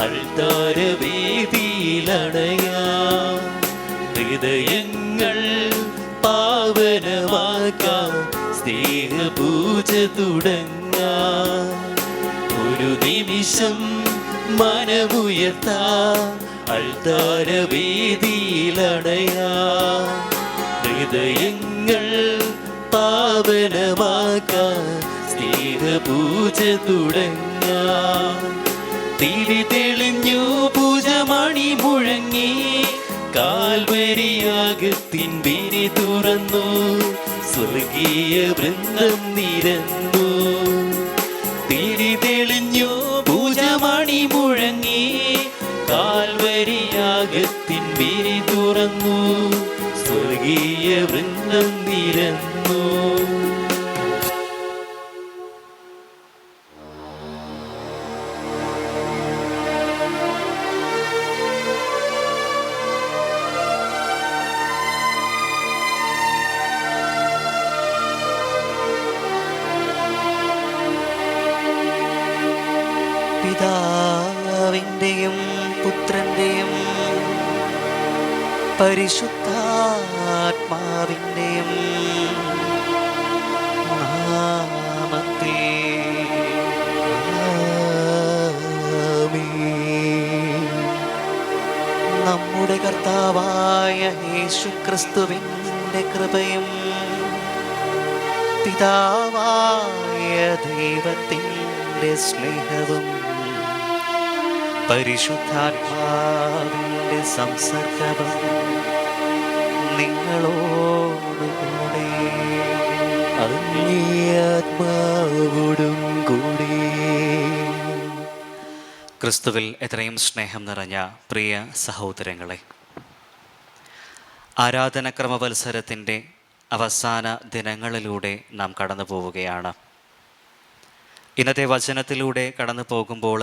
അൾത്താരവേദിയിലണയാം. ഹൃദയങ്ങൾ പാവനമാക്കാം, സ്നേഹപൂജ തുടങ്ങാം. ഒരു നിമിഷം മനമുയർത്താം, അൾത്താരവേദിയിലണയാം. ഹൃദയങ്ങൾ പാവനമാക്കാം, സ്നേഹപൂജ തുടങ്ങാം. തിരി തെളിഞ്ഞു പൂജമണി മുഴങ്ങി, കാൽവരിയാഗത്തിൻ വിരി തുറന്നു, സ്വർഗീയ വൃന്ദം നിരന്നു. തിരി തെളിഞ്ഞു പൂജമണി മുഴങ്ങി, കാൽവരിയാഗത്തിൻ വിരി തുറന്നു, സ്വർഗീയ വൃന്ദം നിരന്നു. പിതാവിൻ്റെയും പുത്രൻ്റെയും പരിശുദ്ധാത്മാവിൻ്റെയും നാമത്തിൽ നമ്മുടെ കർത്താവായ യേശുക്രിസ്തുവിൻ്റെ കൃപയും പിതാവായ ദൈവത്തിൻ്റെ സ്നേഹവും പരിശുദ്ധാത്മാവിൻ്റെ സംസർഗവും നിങ്ങളോടുകൂടെ ആത്മാവോടും കൂടെ. ക്രിസ്തുവിൽ എത്രയും സ്നേഹം നിറഞ്ഞ പ്രിയ സഹോദരങ്ങളെ, ആരാധനക്രമ മത്സരത്തിൻ്റെ അവസാന ദിനങ്ങളിലൂടെ നാം കടന്നു പോവുകയാണ്. ഇന്നത്തെ വചനത്തിലൂടെ കടന്നു പോകുമ്പോൾ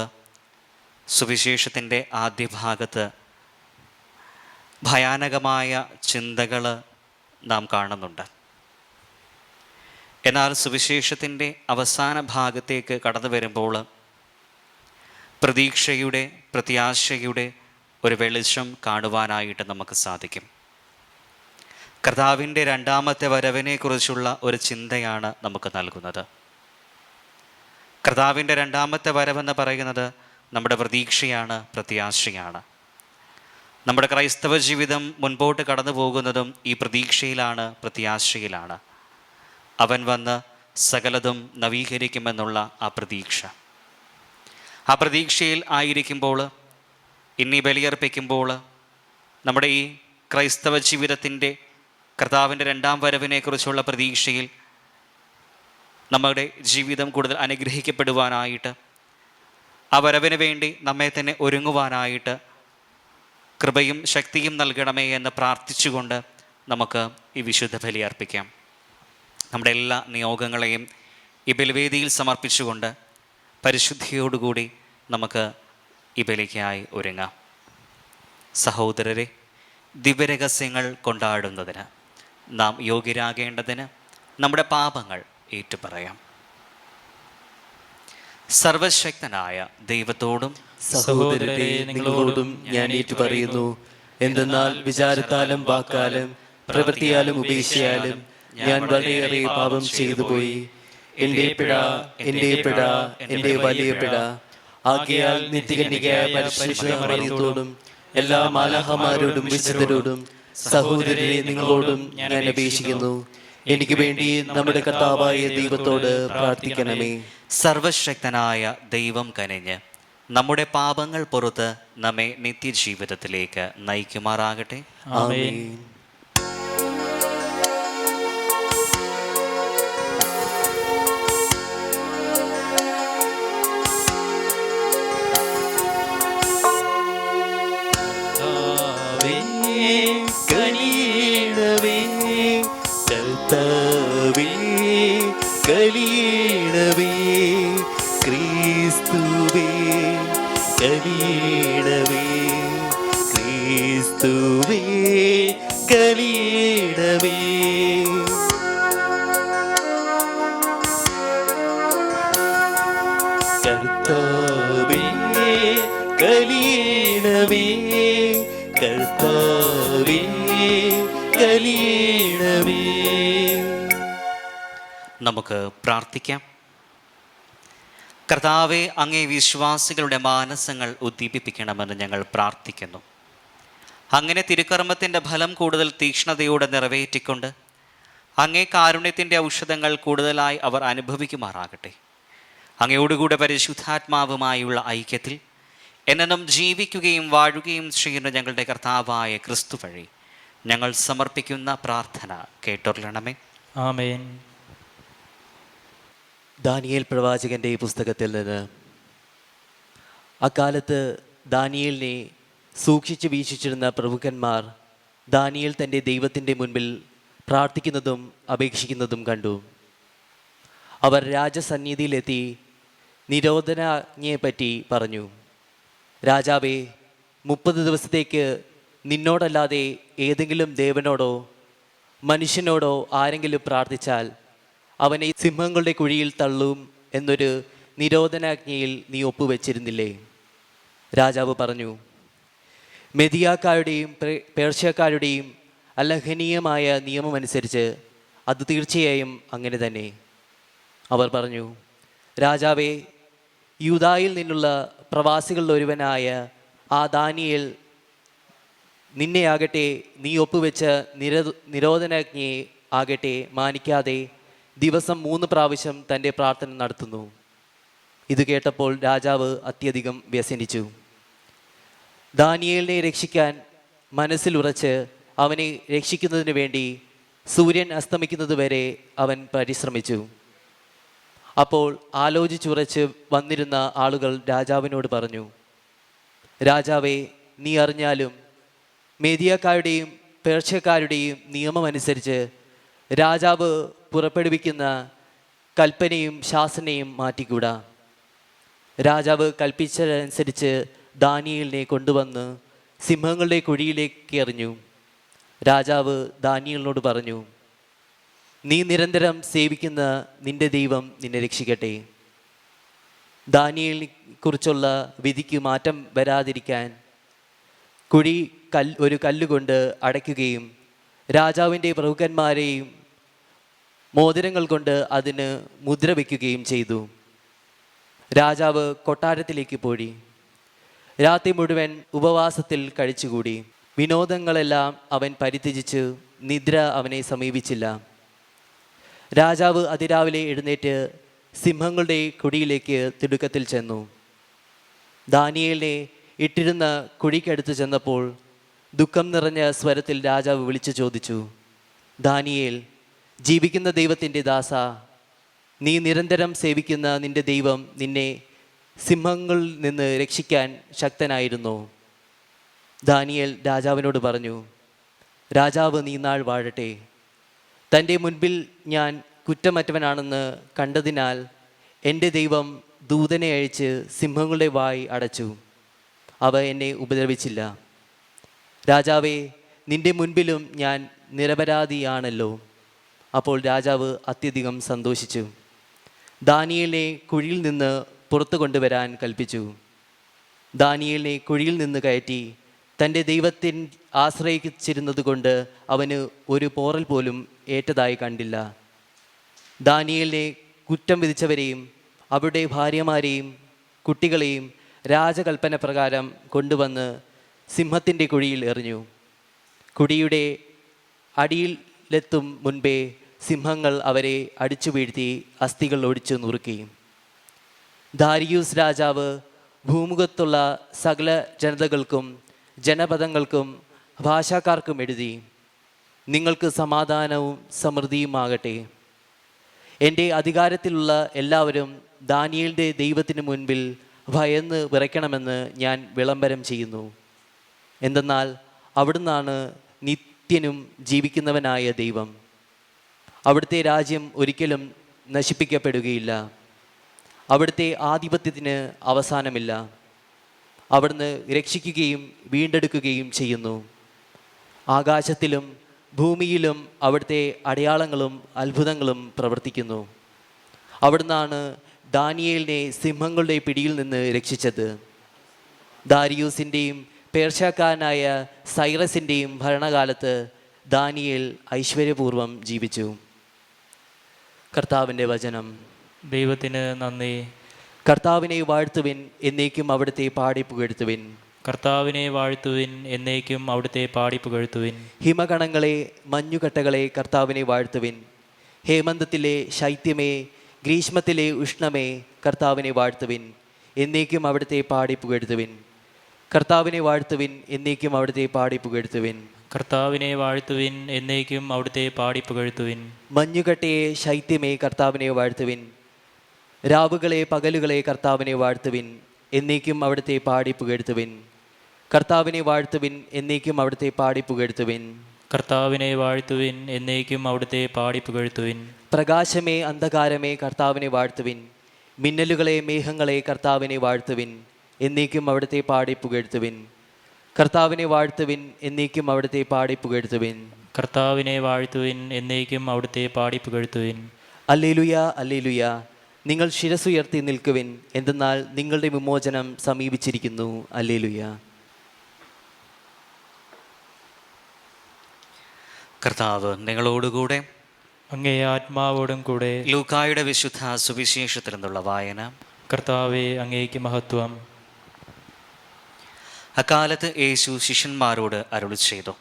സുവിശേഷത്തിൻ്റെ ആദ്യ ഭാഗത്ത് ഭയാനകമായ ചിന്തകൾ നാം കാണുന്നുണ്ട്. എന്നാൽ സുവിശേഷത്തിൻ്റെ അവസാന ഭാഗത്തേക്ക് കടന്നു വരുമ്പോൾ പ്രതീക്ഷയുടെ, പ്രത്യാശയുടെ ഒരു വെളിച്ചം കാണുവാനായിട്ട് നമുക്ക് സാധിക്കും. കർത്താവിൻ്റെ രണ്ടാമത്തെ വരവിനെക്കുറിച്ചുള്ള ഒരു ചിന്തയാണ് നമുക്ക് നൽകുന്നത്. കർത്താവിൻ്റെ രണ്ടാമത്തെ വരവെന്ന് പറയുന്നത് നമ്മുടെ പ്രതീക്ഷയാണ്, പ്രത്യാശയാണ്. നമ്മുടെ ക്രൈസ്തവ ജീവിതം മുൻപോട്ട് കടന്നു പോകുന്നതും ഈ പ്രതീക്ഷയിലാണ്, പ്രത്യാശയിലാണ്. അവൻ വന്ന് സകലതും നവീകരിക്കുമെന്നുള്ള ആ പ്രതീക്ഷ. ആ പ്രതീക്ഷയിൽ ആയിരിക്കുമ്പോൾ, ഇന്നീ ബലിയർപ്പിക്കുമ്പോൾ, നമ്മുടെ ഈ ക്രൈസ്തവ ജീവിതത്തിൻ്റെ കർത്താവിൻ്റെ രണ്ടാം വരവിനെക്കുറിച്ചുള്ള പ്രതീക്ഷയിൽ നമ്മുടെ ജീവിതം കൂടുതൽ അനുഗ്രഹിക്കപ്പെടുവാനായിട്ട്, ആ വരവിന് വേണ്ടി നമ്മെ തന്നെ ഒരുങ്ങുവാനായിട്ട് കൃപയും ശക്തിയും നൽകണമേ എന്ന് പ്രാർത്ഥിച്ചുകൊണ്ട് നമുക്ക് ഈ വിശുദ്ധ ബലി അർപ്പിക്കാം. നമ്മുടെ എല്ലാ നിയോഗങ്ങളെയും ഈ ബലിവേദിയിൽ സമർപ്പിച്ചുകൊണ്ട് പരിശുദ്ധിയോടുകൂടി നമുക്ക് ഈ ബലിക്കായി ഒരുങ്ങാം. സഹോദരരെ, ദിവ്യരഹസ്യങ്ങൾ കൊണ്ടാടുന്നതിന് നാം യോഗ്യരാകേണ്ടതിന് നമ്മുടെ പാപങ്ങൾ ഏറ്റുപറയാം. സർവശക്തനായ ദൈവത്തോടും സഹോദരരെ നിങ്ങളോടും ഞാൻ ഏറ്റുപറയുന്നു. എന്തെന്നാൽ വിചാരത്താലും വാക്കാലും പ്രവൃത്തിയാലും ഉപേക്ഷയാലും ഞാൻ വളരെയേറെ പാപം ചെയ്തു പോയി. എൻ്റെ പിഴ, എൻ്റെ പിഴ, എൻ്റെ വലിയ പിഴ. ആകയാൽ നിത്യകന്യകയായ പരിശുദ്ധ മറിയത്തോടും എല്ലാ മാലാഖമാരോടും വിശുദ്ധരോടും സഹോദരരെ നിങ്ങളോടും ഞാൻ അപേക്ഷിക്കുന്നു, എനിക്ക് വേണ്ടി നമ്മുടെ കർത്താവായ ദൈവത്തോട് പ്രാർത്ഥിക്കണമേ. സർവശക്തനായ ദൈവം കനിഞ്ഞ് നമ്മുടെ പാപങ്ങൾ പുറത്ത് നമ്മെ നിത്യജീവിതത്തിലേക്ക് നയിക്കുമാറാകട്ടെ. ആമേൻ. കനിയണമേ കർത്താവേ, കനിയണമേ ക്രിസ്തുവേ, കനിയണമേ ക്രിസ്തുവേ, കനിയണമേ. കർത്താവേ കലിയണമേ കർത്താവേ കലിയണമേ. നമുക്ക് പ്രാർത്ഥിക്കാം. കർത്താവെ, അങ്ങേ വിശ്വാസികളുടെ മാനസങ്ങൾ ഉദ്ദീപിപ്പിക്കണമെന്ന് ഞങ്ങൾ പ്രാർത്ഥിക്കുന്നു. അങ്ങനെ തിരുക്കർമ്മത്തിൻ്റെ ഫലം കൂടുതൽ തീക്ഷ്ണതയോടെ നിറവേറ്റിക്കൊണ്ട് അങ്ങേ കാരുണ്യത്തിൻ്റെ ഔഷധങ്ങൾ കൂടുതലായി അവർ അനുഭവിക്കുമാറാകട്ടെ. അങ്ങയോടുകൂടെ പരിശുദ്ധാത്മാവുമായുള്ള ഐക്യത്തിൽ എന്നെന്നും ജീവിക്കുകയും വാഴുകയും ചെയ്യുന്ന ഞങ്ങളുടെ കർത്താവായ ക്രിസ്തു വഴി ഞങ്ങൾ സമർപ്പിക്കുന്ന പ്രാർത്ഥന കേട്ടൊള്ളണമേ. ആമേൻ. ദാനിയേൽ പ്രവാചകന്റെ പുസ്തകത്തിൽ നിന്ന്. അക്കാലത്ത് ദാനിയേലിനെ സൂക്ഷിച്ചു വീക്ഷിച്ചിരുന്ന പ്രഭുക്കന്മാർ ദാനിയേൽ തൻ്റെ ദൈവത്തിൻ്റെ മുൻപിൽ പ്രാർത്ഥിക്കുന്നതും അപേക്ഷിക്കുന്നതും കണ്ടു. അവർ രാജസന്നിധിയിലെത്തി നിരോധനാജ്ഞയെപ്പറ്റി പറഞ്ഞു. രാജാവേ, 30 ദിവസത്തേക്ക് നിന്നോടല്ലാതെ ഏതെങ്കിലും ദേവനോടോ മനുഷ്യനോടോ ആരെങ്കിലും പ്രാർത്ഥിച്ചാൽ അവനെ സിംഹങ്ങളുടെ കുഴിയിൽ തള്ളും എന്നൊരു നിരോധനാജ്ഞയിൽ നീ ഒപ്പുവെച്ചിരുന്നില്ലേ? രാജാവ് പറഞ്ഞു, മെദിയാക്കാരുടെയും പേർഷ്യക്കാരുടെയും അലംഘനീയമായ നിയമമനുസരിച്ച് അത് തീർച്ചയായും അങ്ങനെ തന്നെ. അവർ പറഞ്ഞു, രാജാവേ, യൂദായിൽ നിന്നുള്ള പ്രവാസികളിൽ ഒരുവനായ ആ ദാനിയേൽ നിന്നെയാകട്ടെ നീ ഒപ്പുവെച്ച നിരോധനാജ്ഞയെ ആകട്ടെ മാനിക്കാതെ ദിവസം 3 പ്രാവശ്യം തൻ്റെ പ്രാർത്ഥന നടത്തുന്നു. ഇത് കേട്ടപ്പോൾ രാജാവ് അത്യധികം വ്യസനിച്ചു. ദാനിയേലിനെ രക്ഷിക്കാൻ മനസ്സിലുറച്ച് അവനെ രക്ഷിക്കുന്നതിന് വേണ്ടി സൂര്യൻ അസ്തമിക്കുന്നതുവരെ അവൻ പരിശ്രമിച്ചു. അപ്പോൾ ആലോചിച്ചുറച്ച് വന്നിരുന്ന ആളുകൾ രാജാവിനോട് പറഞ്ഞു, രാജാവേ, നീ അറിഞ്ഞാലും മേദിയക്കാരുടെയും പേർഷ്യക്കാരുടെയും നിയമമനുസരിച്ച് രാജാവ് പുറപ്പെടുവിക്കുന്ന കൽപ്പനയും ശാസനയും മാറ്റിക്കൂടാ. രാജാവ് കൽപ്പിച്ചതനുസരിച്ച് ദാനിയേലിനെ കൊണ്ടുവന്ന് സിംഹങ്ങളുടെ കുഴിയിലേക്ക് എറിഞ്ഞു. രാജാവ് ദാനിയേലിനോട് പറഞ്ഞു, നീ നിരന്തരം സേവിക്കുന്ന നിന്റെ ദൈവം നിന്നെ രക്ഷിക്കട്ടെ. ദാനിയേലിനെ കുറിച്ചുള്ള വിധിക്ക് മാറ്റം വരാതിരിക്കാൻ കുഴി ഒരു കല്ലുകൊണ്ട് അടയ്ക്കുകയും രാജാവിൻ്റെ പ്രഭുക്കന്മാരെയും മോതിരങ്ങൾ കൊണ്ട് അതിന് മുദ്ര വയ്ക്കുകയും ചെയ്തു. രാജാവ് കൊട്ടാരത്തിലേക്ക് പോയി. രാത്രി മുഴുവൻ ഉപവാസത്തിൽ കഴിച്ചുകൂടി. വിനോദങ്ങളെല്ലാം അവൻ പരിത്യജിച്ച് നിദ്ര അവനെ സമീപിച്ചില്ല. രാജാവ് അതിരാവിലെ എഴുന്നേറ്റ് സിംഹങ്ങളുടെ കുഴിയിലേക്ക് തിടുക്കത്തിൽ ചെന്നു. ദാനിയേലിനെ ഇട്ടിരുന്ന കുഴിക്കടുത്ത് ചെന്നപ്പോൾ ദുഃഖം നിറഞ്ഞ സ്വരത്തിൽ രാജാവ് വിളിച്ചു ചോദിച്ചു, ദാനിയേൽ, ജീവിക്കുന്ന ദൈവത്തിൻ്റെ ദാസ, നീ നിരന്തരം സേവിക്കുന്ന നിന്റെ ദൈവം നിന്നെ സിംഹങ്ങളിൽ നിന്ന് രക്ഷിക്കാൻ ശക്തനായിരുന്നോ? ദാനിയേൽ രാജാവിനോട് പറഞ്ഞു, രാജാവ് നീ നാൾ വാഴട്ടെ. തൻ്റെ മുൻപിൽ ഞാൻ കുറ്റമറ്റവനാണെന്ന് കണ്ടതിനാൽ എൻ്റെ ദൈവം ദൂതനെ അയച്ച് സിംഹങ്ങളുടെ വായ് അടച്ചു. അവ എന്നെ ഉപദ്രവിച്ചില്ല. രാജാവേ, നിന്റെ മുൻപിലും ഞാൻ നിരപരാധിയാണല്ലോ. അപ്പോൾ രാജാവ് അത്യധികം സന്തോഷിച്ചു. ദാനിയേലിനെ കുഴിയിൽ നിന്ന് പുറത്തു കൊണ്ടുവരാൻ കൽപ്പിച്ചു. ദാനിയേലിനെ കുഴിയിൽ നിന്ന് കയറ്റി തൻ്റെ ദൈവത്തിൽ ആശ്രയിച്ചിരുന്നത് കൊണ്ട് അവന് ഒരു പോറൽ പോലും ഏറ്റതായി കണ്ടില്ല. ദാനിയേലിനെ കുറ്റം വിധിച്ചവരെയും അവരുടെ ഭാര്യമാരെയും കുട്ടികളെയും രാജകൽപ്പന പ്രകാരം കൊണ്ടുവന്ന് സിംഹത്തിൻ്റെ കുഴിയിൽ എറിഞ്ഞു. കുഴിയുടെ അടിയിലെത്തും മുൻപേ സിംഹങ്ങൾ അവരെ അടിച്ചു വീഴ്ത്തി അസ്ഥികൾ ഒടിച്ചു നുറുക്കി. ദാരിയൂസ് രാജാവ് ഭൂമുഖത്തുള്ള സകല ജനതകൾക്കും ജനപദങ്ങൾക്കും ഭാഷാക്കാർക്കും എഴുതി, നിങ്ങൾക്ക് സമാധാനവും സമൃദ്ധിയുമാകട്ടെ. എൻ്റെ അധികാരത്തിലുള്ള എല്ലാവരും ദാനിയേലിൻ്റെ ദൈവത്തിന് മുൻപിൽ ഭയന്ന് വിറയ്ക്കണമെന്ന് ഞാൻ വിളംബരം ചെയ്യുന്നു. എന്തെന്നാൽ അവിടുന്നാണ് നിത്യനും ജീവിക്കുന്നവനായ ദൈവം. അവിടുത്തെ രാജ്യം ഒരിക്കലും നശിപ്പിക്കപ്പെടുകയില്ല. അവിടുത്തെ ആധിപത്യത്തിന് അവസാനമില്ല. അവിടുന്ന് രക്ഷിക്കുകയും വീണ്ടെടുക്കുകയും ചെയ്യുന്നു. ആകാശത്തിലും ഭൂമിയിലും അവിടുത്തെ അടയാളങ്ങളും അത്ഭുതങ്ങളും പ്രവർത്തിക്കുന്നു. അവിടുന്നാണ് ദാനിയേലിനെ സിംഹങ്ങളുടെ പിടിയിൽ നിന്ന് രക്ഷിച്ചത്. ദാരിയൂസിൻ്റെയും പേർഷ്യക്കാരനായ സൈറസിൻ്റെയും ഭരണകാലത്ത് ദാനിയേൽ ഐശ്വര്യപൂർവ്വം ജീവിച്ചു. കർത്താവിൻ്റെ വചനം. ദൈവത്തിന് നന്ദി. കർത്താവിനെ വാഴ്ത്തുവിൻ, എന്നേക്കും അവിടുത്തെ പാടി പുകഴ്ത്തുവിൻ. കർത്താവിനെ വാഴ്ത്തുവിൻ, എന്നേക്കും അവിടുത്തെ പാടി പുകഴ്ത്തുവിൻ. ഹിമകണങ്ങളെ, മഞ്ഞുകട്ടകളെ, കർത്താവിനെ വാഴ്ത്തുവിൻ. ഹേമന്തത്തിലെ ശൈത്യമേ, ഗ്രീഷ്മത്തിലെ ഉഷ്ണമേ, കർത്താവിനെ വാഴ്ത്തുവിൻ, എന്നേക്കും അവിടുത്തെ പാടി പുകഴ്ത്തുവിൻ. കർത്താവിനെ വാഴ്ത്തുവിൻ, എന്നേക്കും അവിടുത്തെ പാടി പുകഴ്ത്തുവിൻ. കർത്താവിനെ വാഴ്ത്തുവിൻ, എന്നേക്കും അവിടുത്തെ പാടി പുകഴ്ത്തുവിൻ. മഞ്ഞുകട്ടയെ, ശൈത്യമേ, കർത്താവിനെ വാഴ്ത്തുവിൻ. രാവുകളെ, പകലുകളെ, കർത്താവിനെ വാഴ്ത്തുവിൻ, എന്നേക്കും അവിടുത്തെ പാടി പുകഴ്ത്തുവിൻ. കർത്താവിനെ വാഴ്ത്തുവിൻ, എന്നേക്കും അവിടുത്തെ പാടി പുകഴ്ത്തുവിൻ. കർത്താവിനെ വാഴ്ത്തുവിൻ, എന്നേക്കും അവിടുത്തെ പാടി പുകഴ്ത്തുവിൻ. പ്രകാശമേ, അന്ധകാരമേ, കർത്താവിനെ വാഴ്ത്തുവിൻ. മിന്നലുകളെ, മേഘങ്ങളെ, കർത്താവിനെ വാഴ്ത്തുവിൻ, എന്നേക്കും അവിടുത്തെ പാടി പുകഴ്ത്തുവിൻ. കർത്താവിനെ വാഴ്ത്തുവിൻ, എന്നേക്കും അവിടുത്തെ പാടി പുകഴ്ത്തുവിൻ. കർത്താവിനെ വാഴ്ത്തുവിൻ, എന്നേക്കും അവിടുത്തെ പാടി പുകഴ്ത്തുവിൻ. അല്ലേലുയ, അല്ലേലുയ. നിങ്ങൾ ശിരസുയർത്തി നിൽക്കുവിൻ, എന്തെന്നാൽ നിങ്ങളുടെ വിമോചനം സമീപിച്ചിരിക്കുന്നു. അല്ലേലുയ. കർത്താവ് നിങ്ങളോടുകൂടെ. അങ്ങേ ആത്മാവോടും കൂടെ. ലൂക്കായുടെ വിശുദ്ധ സുവിശേഷത്തിൽ നിന്നുള്ള വായന. കർത്താവെ, അങ്ങേക്ക് മഹത്വം. അക്കാലത്ത് യേശു ശിഷ്യന്മാരോട് അരുളി ചെയ്തു,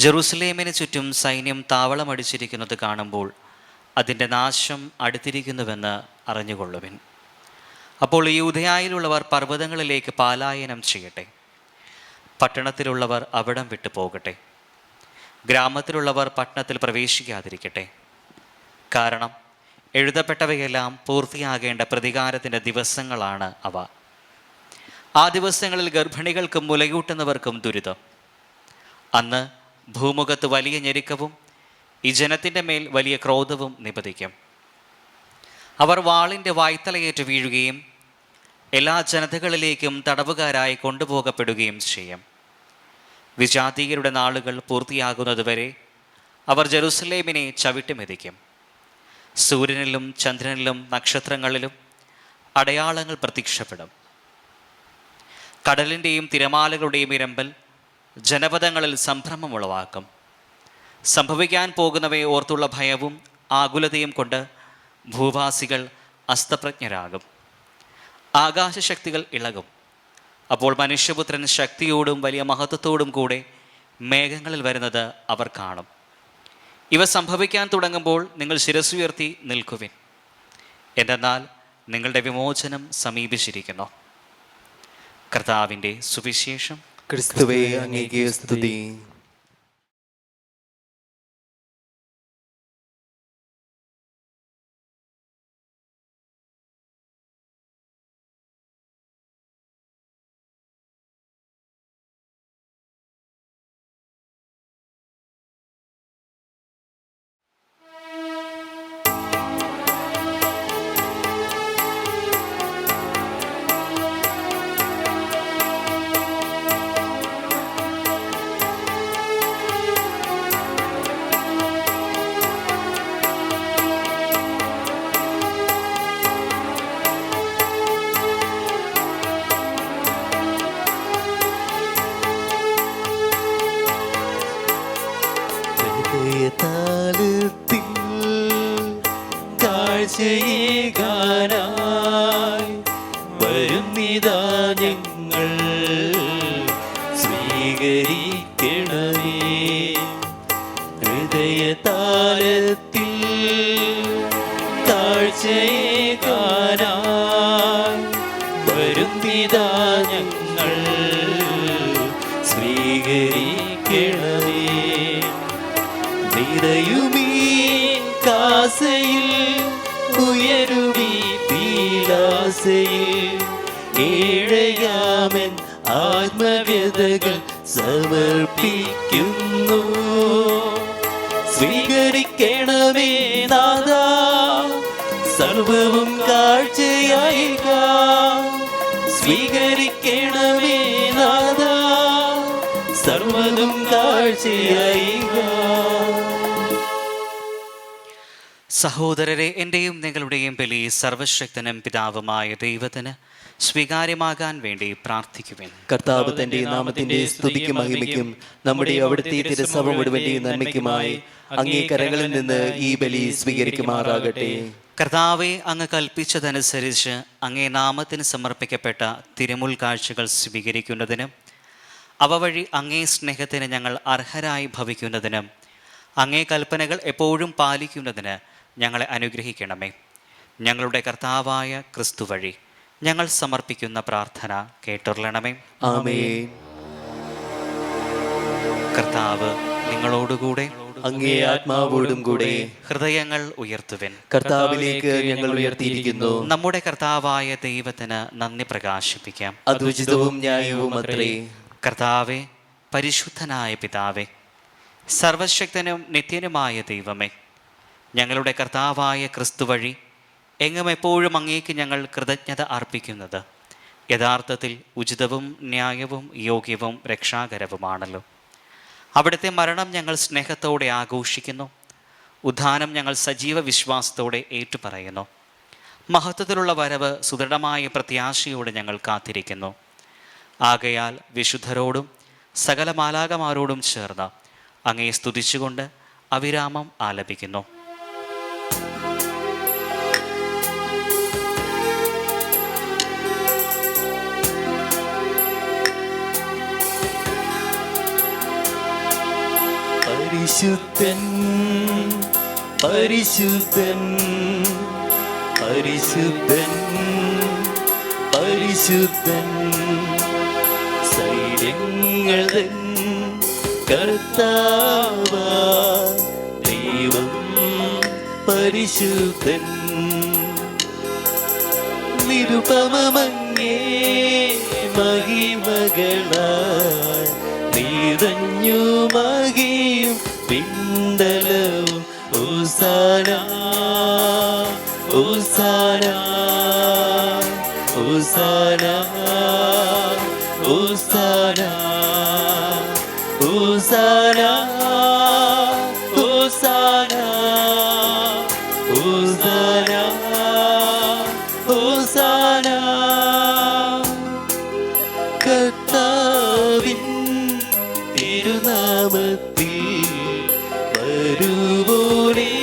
ജെറുസലേമിന് ചുറ്റും സൈന്യം താവളമടിച്ചിരിക്കുന്നത് കാണുമ്പോൾ അതിൻ്റെ നാശം അടുത്തിരിക്കുന്നുവെന്ന് അറിഞ്ഞുകൊള്ളുവിൻ. അപ്പോൾ യൂദയായിലുള്ളവർ പർവ്വതങ്ങളിലേക്ക് പലായനം ചെയ്യട്ടെ. പട്ടണത്തിലുള്ളവർ അവിടം വിട്ടു പോകട്ടെ. ഗ്രാമത്തിലുള്ളവർ പട്ടണത്തിൽ പ്രവേശിക്കാതിരിക്കട്ടെ. കാരണം എഴുതപ്പെട്ടവയെല്ലാം പൂർത്തിയാകേണ്ട പ്രതികാരത്തിൻ്റെ ദിവസങ്ങളാണ് അവ. ആ ദിവസങ്ങളിൽ ഗർഭിണികൾക്കും മുലയൂട്ടുന്നവർക്കും ദുരിതം. അന്ന് ഭൂമുഖത്ത് വലിയ ഞെരുക്കവും ഈ ജനത്തിൻ്റെ മേൽ വലിയ ക്രോധവും നിപതിക്കും. അവർ വാളിൻ്റെ വായ്ത്തലയേറ്റ് വീഴുകയും എല്ലാ ജനതകളിലേക്കും തടവുകാരായി കൊണ്ടുപോകപ്പെടുകയും ചെയ്യും. വിജാതീയരുടെ നാളുകൾ പൂർത്തിയാകുന്നതുവരെ അവർ ജെറുസലേമിനെ ചവിട്ടിമെതിക്കും. സൂര്യനിലും ചന്ദ്രനിലും നക്ഷത്രങ്ങളിലും അടയാളങ്ങൾ പ്രത്യക്ഷപ്പെടും. കടലിൻ്റെയും തിരമാലകളുടെയും ഇരമ്പൽ ജനപദങ്ങളിൽ സംഭ്രമം ഉളവാക്കും. സംഭവിക്കാൻ പോകുന്നവയെ ഓർത്തുള്ള ഭയവും ആകുലതയും കൊണ്ട് ഭൂവാസികൾ അസ്തപ്രജ്ഞരാകും. ആകാശശക്തികൾ ഇളകും. അപ്പോൾ മനുഷ്യപുത്രൻ ശക്തിയോടും വലിയ മഹത്വത്തോടും കൂടെ മേഘങ്ങളിൽ വരുന്നത് അവർ കാണും. ഇവ സംഭവിക്കാൻ തുടങ്ങുമ്പോൾ നിങ്ങൾ ശിരസ്സുയർത്തി നിൽക്കുവിൻ, എന്തെന്നാൽ നിങ്ങളുടെ വിമോചനം സമീപിച്ചിരിക്കുന്നു. കർത്താവിൻ്റെ സുവിശേഷം. ക്രിസ്തുവേ, അങ്ങേക്ക് സ്തുതി. താളത്തിൽ കാഴ്ചയേകാനായി വരുന്നിതാ ഞങ്ങൾ, സ്വീകരിക്കണമേ. ഹൃദയതാളത്തിൽ കാഴ്ചയേകാനായി വരുന്നിതാ ഞങ്ങൾ, സ്വീകരിക്കണമേ. നിറയുമീ കാസയിൽ ഉയരുമീ പീലാസയിൽ, ഏഴയാമൻ ആത്മവ്യതകൾ സമർപ്പിക്കുന്നു. സ്വീകരിക്കണമേ നാഥാ, സർവവും കാഴ്ചയായിക. സ്വീകരിക്കണമേ നാഥാ, സർവതും കാഴ്ചയായിക. സഹോദരരെ, എൻ്റെയും നിങ്ങളുടെയും ബലി സർവശക്തനും പിതാവുമായ ദൈവത്തിന് സ്വീകാര്യമാകാൻ വേണ്ടി പ്രാർത്ഥിക്കുവിൻ. കർത്താവ് തന്റെ നാമത്തിന്റെ സ്തുതിക്കും മഹിമയ്ക്കും നമ്മുടെ അവിടുത്തെ തിരുസഭ മുഴുവന്റെ നന്മയ്ക്കുമായി അങ്ങേ കരങ്ങളിൽ നിന്ന് ഈ ബലി സ്വീകരിക്കുമാറാകട്ടെ. കർത്താവെ, അങ്ങ് കൽപ്പിച്ചതനുസരിച്ച് അങ്ങേ നാമത്തിന് സമർപ്പിക്കപ്പെട്ട തിരുമുൽ കാഴ്ചകൾ സ്വീകരിക്കുന്നതിനും അവ വഴി അങ്ങേ സ്നേഹത്തിന് ഞങ്ങൾ അർഹരായി ഭവിക്കുന്നതിനും അങ്ങേ കൽപ്പനകൾ എപ്പോഴും പാലിക്കുന്നതിന് ഞങ്ങളെ അനുഗ്രഹിക്കണമേ. ഞങ്ങളുടെ കർത്താവായ ക്രിസ്തു വഴി ഞങ്ങൾ സമർപ്പിക്കുന്ന പ്രാർത്ഥന കേട്ടുള്ളണമേ. ആമേൻ. കർത്താവ് നിങ്ങളോടുകൂടെ, അങ്ങേ ആത്മാവോടും കൂടെ. ഹൃദയങ്ങൾ ഉയർത്തുവിൻ. കർത്താവിലേക്ക് ഞങ്ങൾ ഉയർത്തിയിരിക്കുന്നു. നമ്മുടെ കർത്താവായ ദൈവത്തിന് നന്ദി പ്രകാശിപ്പിക്കാം. അത് ഉചിതവും ന്യായവും അത്രേ. കർത്താവെ, പരിശുദ്ധനായ പിതാവേ, സർവശക്തനും നിത്യനുമായ ദൈവമേ, ഞങ്ങളുടെ കർത്താവായ ക്രിസ്തു വഴി എങ്ങും എപ്പോഴും അങ്ങേക്ക് ഞങ്ങൾ കൃതജ്ഞത അർപ്പിക്കുന്നത് യഥാർത്ഥത്തിൽ ഉചിതവും ന്യായവും യോഗ്യവും രക്ഷാകരവുമാണല്ലോ. അവിടുത്തെ മരണം ഞങ്ങൾ സ്നേഹത്തോടെ ആഘോഷിക്കുന്നു. ഉദ്ധാനം ഞങ്ങൾ സജീവ വിശ്വാസത്തോടെ ഏറ്റുപറയുന്നു. മഹത്വത്തിലുള്ള വരവ് സുദൃഢമായ പ്രത്യാശയോടെ ഞങ്ങൾ കാത്തിരിക്കുന്നു. ആകയാൽ വിശുദ്ധരോടും സകല മാലാകമാരോടും ചേർന്ന് അങ്ങയെ സ്തുതിച്ചുകൊണ്ട് അവിരാമം ആലപിക്കുന്നു. പരിശുദ്ധൻ പരിശുദ്ധൻ പരിശുദ്ധൻ പരിശുദ്ധൻ സൈന്യങ്ങൾ തൻ കർത്താവാ ദൈവം പരിശുദ്ധൻ. നിരുപമമങ്ങേ മഹിമകളാൽ നിറഞ്ഞു മഹിയും പിണ്ടലവും ഹോസാന ഹോസാന ഹോസാന ഹോസാന ഹോസാന ഹോസാന ഹോസാന ഹോസാന. കർത്താവിൻ തിരുനാമത്തിൽ വരുവോനേറ്റം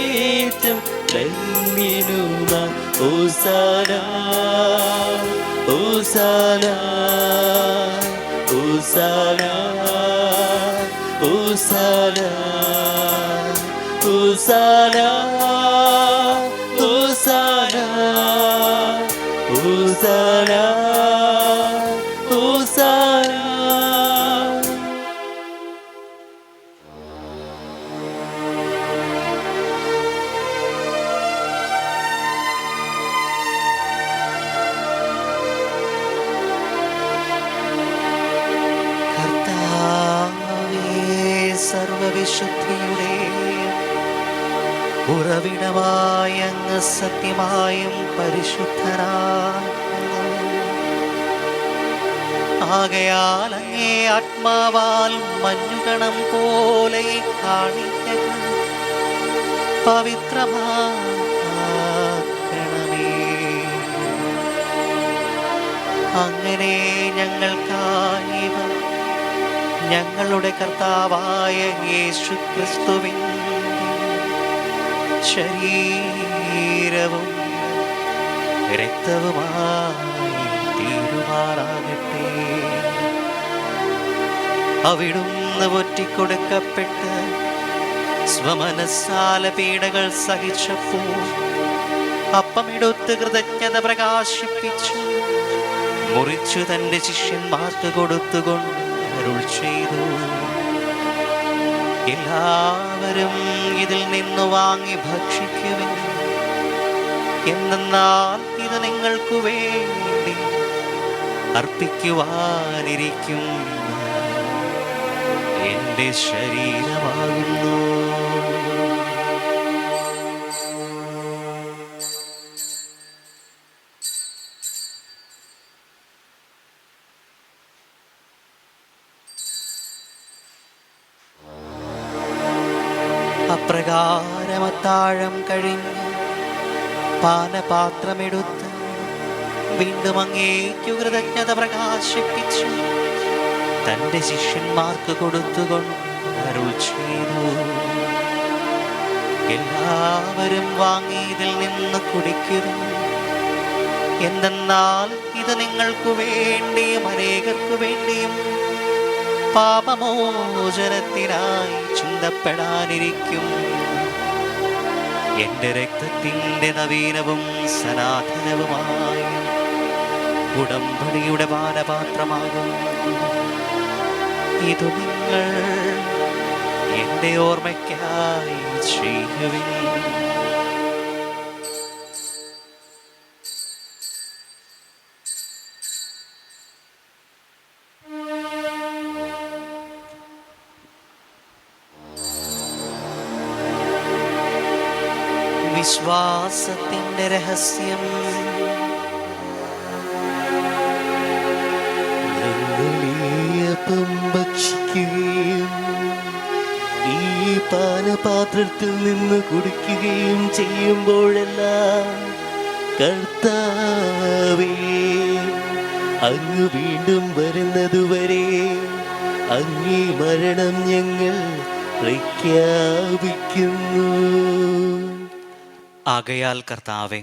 ധന്യനുമാ ഹോസാന ഹോസാന ഹോസാന ഹോസാന ഹോസാന ഹോസാന ഹോസാന ഹോസാന. സർവവിശുദ്ധിയുടെ ഉറവിടമായ അങ്ങ് സത്യമായും പരിശുദ്ധനാകുന്നു. ആകയാൽ അങ്ങേ ആത്മാവാൽ മഞ്ഞുകണം പോലെ കാണിക്കകൾ പവിത്രമാക്കണമേ. അങ്ങനെ ഞങ്ങൾക്കായി ഞങ്ങളുടെ കർത്താവായ യേശു ക്രിസ്തുവിന്റെ ശരീരവും രക്തവുമായി തീരുമാറാകട്ടെ. അവിടുന്ന് ഒറ്റിക്കൊടുക്കപ്പെട്ട് സ്വമനസ്സാല പീഡകൾ സഹിച്ചപ്പോൾ അപ്പമെടുത്ത് കൃതജ്ഞത പ്രകാശിപ്പിച്ചു മുറിച്ചു തന്റെ ശിഷ്യന്മാർക്ക് കൊടുത്തുകൊണ്ട് അരുൾ ചെയ്തു, എല്ലാവരും ഇതിൽ നിന്ന് വാങ്ങി ഭക്ഷിക്കുവിൻ. എന്തെന്നാൽ ഇത് നിങ്ങൾക്കു വേണ്ടി അർപ്പിക്കുവാനിരിക്കും എന്റെ ശരീരമാകുന്നു. അപ്രകാരം അത്താഴം കഴിഞ്ഞ് പാനപാത്രമെടുത്ത് വീണ്ടും അങ്ങേക്കു കൃതജ്ഞത പ്രകാശിപ്പിച്ചു തൻ്റെ ശിഷ്യന്മാർക്ക് കൊടുത്തുകൊണ്ട് അരുൾ ചെയ്തു, എല്ലാവരും വാങ്ങി ഇതിൽ നിന്ന് കുടിക്കുന്നു. എന്തെന്നാൽ ഇത് നിങ്ങൾക്ക് വേണ്ടിയും അനേകർക്കു വേണ്ടിയും പാപമോചനത്തിനായി ചിന്തപ്പെടാനിരിക്കും എൻ്റെ രക്തത്തിൻ്റെ നവീനവും സനാതനവുമായ ഉടമ്പടിയുടെ പാനപാത്രമാകും. ഇതു നിങ്ങൾ എൻ്റെ ഓർമ്മയ്ക്കായി ചെയ്യുവിൻ. വിശ്വാസത്തിൻ്റെ രഹസ്യം. ഞങ്ങളീയപ്പം ഭക്ഷിക്കുകയും ഈ പാനപാത്രത്തിൽ നിന്ന് കുടിക്കുകയും ചെയ്യുമ്പോഴെല്ലാം കർത്താവേ, അങ്ങ് വീണ്ടും വരുന്നതുവരെ അങ്ങേ മരണം ഞങ്ങൾ പ്രഖ്യാപിക്കുന്നു. ആകയാൽ കർത്താവേ,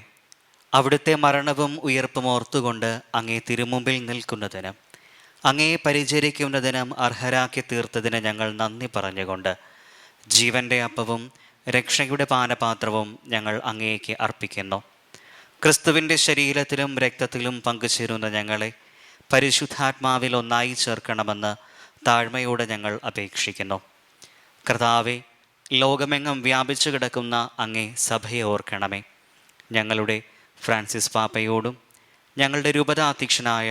അവിടുത്തെ മരണവും ഉയർപ്പും ഓർത്തുകൊണ്ട് അങ്ങേ തിരുമുമ്പിൽ നിൽക്കുന്നതിനും അങ്ങയെ പരിചരിക്കുന്നതിനും അർഹരാക്കി തീർത്തതിന് ഞങ്ങൾ നന്ദി പറഞ്ഞുകൊണ്ട് ജീവൻ്റെ അപ്പവും രക്ഷയുടെ പാനപാത്രവും ഞങ്ങൾ അങ്ങേക്ക് അർപ്പിക്കുന്നു. ക്രിസ്തുവിൻ്റെ ശരീരത്തിലും രക്തത്തിലും പങ്കുചേരുന്ന ഞങ്ങളെ പരിശുദ്ധാത്മാവിൽ ഒന്നായി ചേർക്കണമെന്ന് താഴ്മയോടെ ഞങ്ങൾ അപേക്ഷിക്കുന്നു. കർത്താവെ, ലോകമെങ്ങും വ്യാപിച്ചു കിടക്കുന്ന അങ്ങേ സഭയെ ഓർക്കണമേ. ഞങ്ങളുടെ ഫ്രാൻസിസ് പാപ്പയോടും ഞങ്ങളുടെ രൂപതാധ്യക്ഷനായ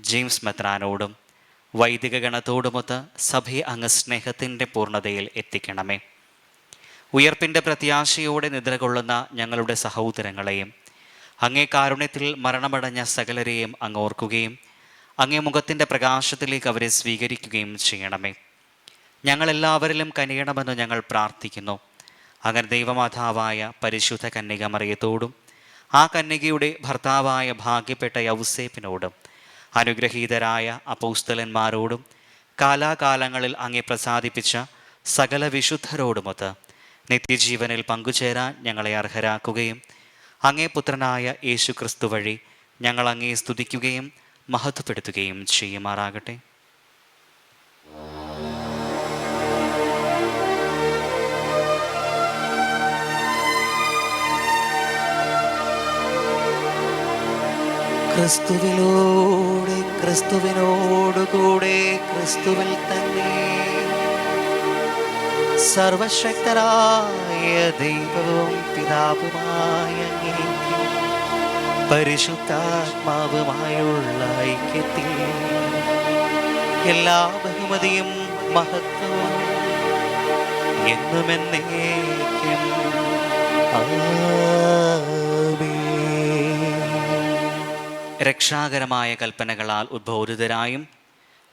ജെയിംസ് മെത്രാനോടും വൈദിക ഗണത്തോടുമൊത്ത് സഭയെ അങ്ങ് സ്നേഹത്തിൻ്റെ പൂർണ്ണതയിൽ എത്തിക്കണമേ. ഉയർപ്പിൻ്റെ പ്രത്യാശയോടെ നിദ്രകൊള്ളുന്ന ഞങ്ങളുടെ സഹോദരങ്ങളെയും അങ്ങേ കാരുണ്യത്തിൽ മരണമടഞ്ഞ സകലരെയും അങ്ങ് ഓർക്കുകയും അങ്ങേ മുഖത്തിൻ്റെ പ്രകാശത്തിലേക്ക് അവരെ സ്വീകരിക്കുകയും ചെയ്യണമേ. ഞങ്ങളെല്ലാവരിലും കനിയണമെന്ന് ഞങ്ങൾ പ്രാർത്ഥിക്കുന്നു. അങ്ങനെ ദൈവമാതാവായ പരിശുദ്ധ കന്യക മറിയത്തോടും ആ കന്യകയുടെ ഭർത്താവായ ഭാഗ്യപ്പെട്ട യൗസേപ്പിനോടും അനുഗ്രഹീതരായ അപ്പോസ്തലന്മാരോടും കാലാകാലങ്ങളിൽ അങ്ങേ പ്രസാദിപ്പിച്ച സകല വിശുദ്ധരോടുമൊത്ത് നിത്യജീവനിൽ പങ്കുചേരാൻ ഞങ്ങളെ അർഹരാക്കുകയും അങ്ങേ പുത്രനായ യേശു ക്രിസ്തു വഴി ഞങ്ങൾ അങ്ങേ സ്തുതിക്കുകയും മഹത്വപ്പെടുത്തുകയും ചെയ്യുമാറാകട്ടെ. ക്രിസ്തുവിലൂടെ, ക്രിസ്തുവിനോടുകൂടെ, ക്രിസ്തുവിൽ തന്നെ സർവശക്തരായ ദൈവവും പിതാവുമായ അങ്ങേക്ക് പരിശുദ്ധാത്മാവുമായുള്ള ഐക്യത്തിൽ എല്ലാ ബഹുമതിയും മഹത്വവും എന്നുമെന്നേക്കും രക്ഷാകരമായ കൽപ്പനകളാൽ ഉദ്ബോധിതരായും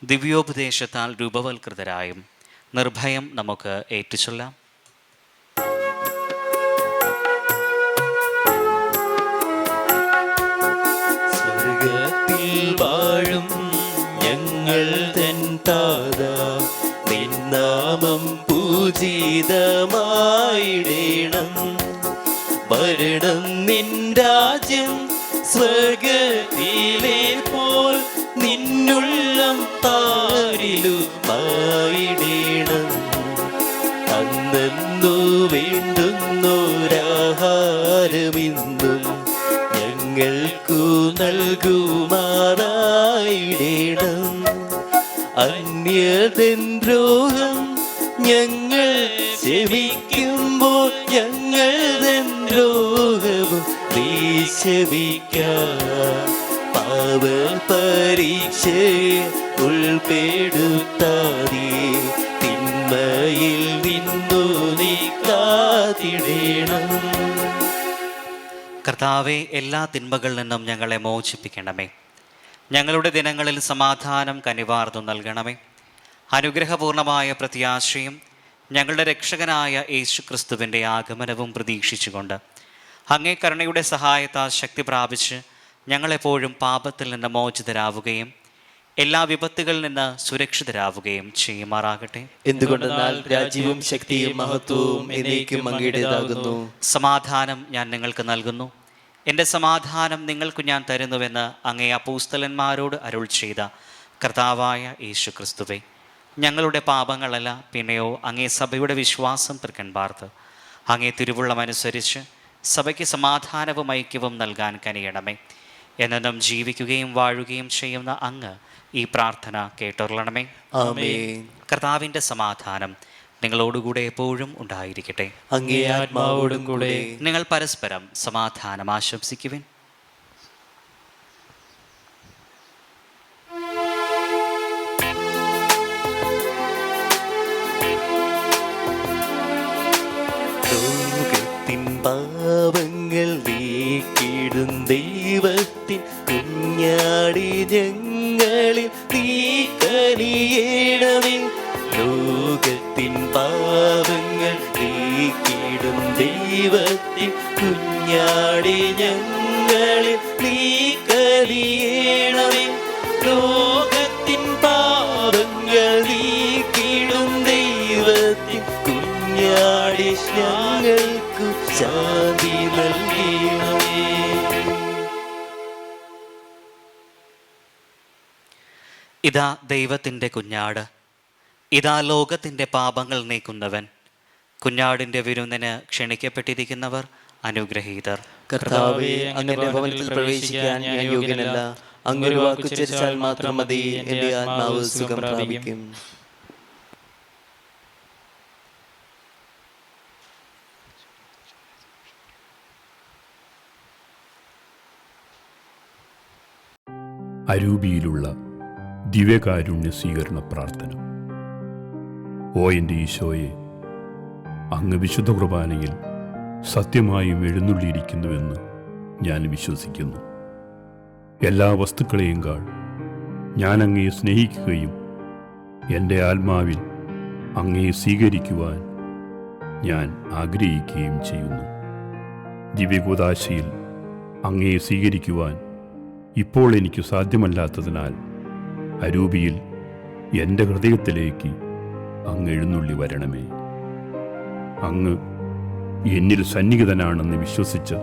ദിവ്യോപദേശത്താൽ രൂപവൽകൃതരായും നിർഭയം നമുക്ക് ഏറ്റുചൊല്ലാം. സ്വർഗത്തിൽ വാഴും ഞങ്ങൾ തൻ താത, നിൻ നാമം പൂജിതമായിടേണം. വരണം നിൻ രാജ്യം സ്വർഗത്തിലെ പോൽ നിന്നുള്ളം പാരിലുമായിടേണം. അന്നു വേണ്ടുന്നൊരാഹാരമിന്നും ഞങ്ങൾക്കു നൽകുമാറായിടേണം. അന്യതൻ ദ്രോഹം ഞങ്ങൾ ക്ഷമിക്കുമ്പോൾ ഞങ്ങൾ തൻ ദ്രോഹവും പാവ പരീക്ഷയെ ഉൾപ്പെടുത്താതെ തിന്മയിൽ നിന്നു നീ കാത്തിടേണം. കർത്താവെ, എല്ലാ തിന്മകളിൽ നിന്നും ഞങ്ങളെ മോചിപ്പിക്കണമേ. ഞങ്ങളുടെ ദിനങ്ങളിൽ സമാധാനം കനിവാർന്നു നൽകണമേ. അനുഗ്രഹപൂർണമായ പ്രത്യാശയും ഞങ്ങളുടെ രക്ഷകനായ യേശു ക്രിസ്തുവിൻ്റെ ആഗമനവും പ്രതീക്ഷിച്ചുകൊണ്ട് അങ്ങേ കരുണയുടെ സഹായത്താൽ ശക്തി പ്രാപിച്ച് ഞങ്ങളെപ്പോഴും പാപത്തിൽ നിന്ന് മോചിതരാവുകയും എല്ലാ വിപത്തുകളിൽ നിന്ന് സുരക്ഷിതരാവുകയും ചെയ്യുമാറാകട്ടെ. എന്തുകൊണ്ടെന്നാൽ രാജ്യവും ശക്തിയും മഹത്വവും എന്നേക്കും അങ്ങയുടേതാകുന്നു. സമാധാനം ഞാൻ നിങ്ങൾക്ക് നൽകുന്നു, എൻ്റെ സമാധാനം നിങ്ങൾക്ക് ഞാൻ തരുന്നുവെന്ന് അങ്ങേ അപ്പോസ്തലന്മാരോട് അരുൾ ചെയ്ത കർത്താവായ യേശു ക്രിസ്തുവേ, ഞങ്ങളുടെ പാപങ്ങളല്ല പിന്നെയോ അങ്ങേ സഭയുടെ വിശ്വാസം തൃക്കൺ പാർത്ത് അങ്ങേ തിരുവുള്ളമനുസരിച്ച് സഭയ്ക്ക് സമാധാനവും ഐക്യവും നൽകാൻ കനിയണമേ. എന്നും ജീവിക്കുകയും വാഴുകയും ചെയ്യുന്ന അങ്ങ് ഈ പ്രാർത്ഥന കേട്ടൊള്ളണമേ. ആമേൻ. കർത്താവിൻ്റെ സമാധാനം നിങ്ങളോടുകൂടെ എപ്പോഴും ഉണ്ടായിരിക്കട്ടെ. അങ്ങേ ആത്മാവോടും കൂടെ. നിങ്ങൾ പരസ്പരം സമാധാനം ആശംസിക്കുവിൻ. ലോകത്തിൻ പാപങ്ങൾ നീക്കിടും ദൈവത്തിൻ കുഞ്ഞാടി ഞങ്ങളിൽ നീ കനിയേണമേ. ലോകത്തിൻ പാപങ്ങൾ നീക്കിടും ദൈവത്തിൻ കുഞ്ഞാടി ഞങ്ങളിൽ നീ കനിയേണമേ. ലോകത്തിൻ പാപങ്ങൾ നീക്കിടും ദൈവത്തിൻ കുഞ്ഞാടി ഞങ്ങൾക്കു ശാന്തി നൽകണമേ. ഇതാ ദൈവത്തിൻ്റെ കുഞ്ഞാട്, ഇതാ ലോകത്തിൻ്റെ പാപങ്ങൾ നീക്കുന്നവൻ. കുഞ്ഞാടിൻ്റെ വിരുന്നിന് ക്ഷണിക്കപ്പെട്ടിരിക്കുന്നവർ അനുഗ്രഹീതർ. കർത്താവേ, അങ്ങയുടെ ഭവനത്തിൽ പ്രവേശിക്കാൻ ഞാൻ യോഗ്യനല്ല. അങ്ങൊരു വാക്ക് ഉച്ചരിച്ചാൽ മാത്രം മതി, എൻ്റെ ആത്മാവ് സുഖം പ്രാപിക്കും. അരൂപിയിലുള്ള ദിവ്യകാരുണ്യ സ്വീകരണ പ്രാർത്ഥന. ഓ എൻ്റെ ഈശോയെ, അങ്ങ് വിശുദ്ധ കുർബാനയിൽ സത്യമായും എഴുന്നള്ളിയിരിക്കുന്നുവെന്ന് ഞാൻ വിശ്വസിക്കുന്നു. എല്ലാ വസ്തുക്കളെയും കാൾ ഞാൻ അങ്ങയെ സ്നേഹിക്കുകയും എൻ്റെ ആത്മാവിൽ അങ്ങയെ സ്വീകരിക്കുവാൻ ഞാൻ ആഗ്രഹിക്കുകയും ചെയ്യുന്നു. ദിവ്യകൂദാശയിൽ അങ്ങയെ സ്വീകരിക്കുവാൻ ഇപ്പോൾ എനിക്ക് സാധ്യമല്ലാത്തതിനാൽ അരൂപിയിൽ എൻ്റെ ഹൃദയത്തിലേക്ക് അങ്ങ് എഴുന്നള്ളി വരണമേ. അങ്ങ് എന്നിൽ സന്നിഹിതനാണെന്ന് വിശ്വസിച്ച്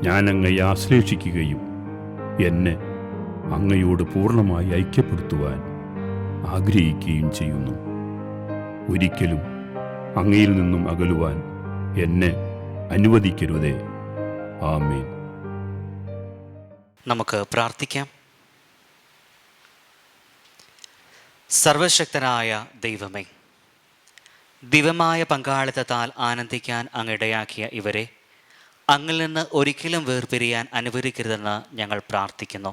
ഞാൻ അങ്ങയെ ആശ്ലേഷിക്കുകയും എന്നെ അങ്ങയോട് പൂർണ്ണമായി ഐക്യപ്പെടുത്തുവാൻ ആഗ്രഹിക്കുകയും ചെയ്യുന്നു. ഒരിക്കലും അങ്ങയിൽ നിന്നും അകലുവാൻ എന്നെ അനുവദിക്കരുതേ. ആമേൻ. നമുക്ക് പ്രാർത്ഥിക്കാം. സർവശക്തനായ ദൈവമേ, ദിവ്യമായ പങ്കാളിത്തത്താൽ ആനന്ദിക്കാൻ അങ്ങിടയാക്കിയ ഇവരെ അങ്ങിൽ നിന്ന് ഒരിക്കലും വേർപിരിയാൻ അനുവദിക്കരുതെന്ന് ഞങ്ങൾ പ്രാർത്ഥിക്കുന്നു.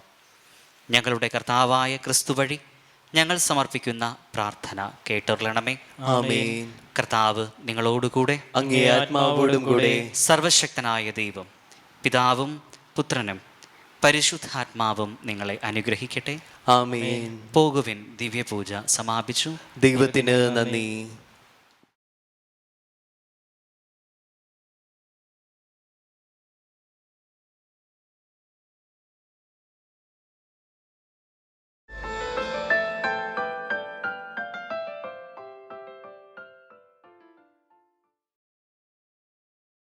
ഞങ്ങളുടെ കർത്താവായ ക്രിസ്തു വഴി ഞങ്ങൾ സമർപ്പിക്കുന്ന പ്രാർത്ഥന കേട്ടൊള്ളണമേ. ആമേൻ. കർത്താവ് നിങ്ങളോടുകൂടെ. അങ്ങേ ആത്മാവോടും കൂടെ. സർവശക്തനായ ദൈവം പിതാവും പുത്രനും പരിശുദ്ധാത്മാവും നിങ്ങളെ അനുഗ്രഹിക്കട്ടെ. ആമേൻ. പോകുവിൻ, ദിവ്യപൂജ സമാപിച്ചു. ദൈവത്തിന് നന്ദി.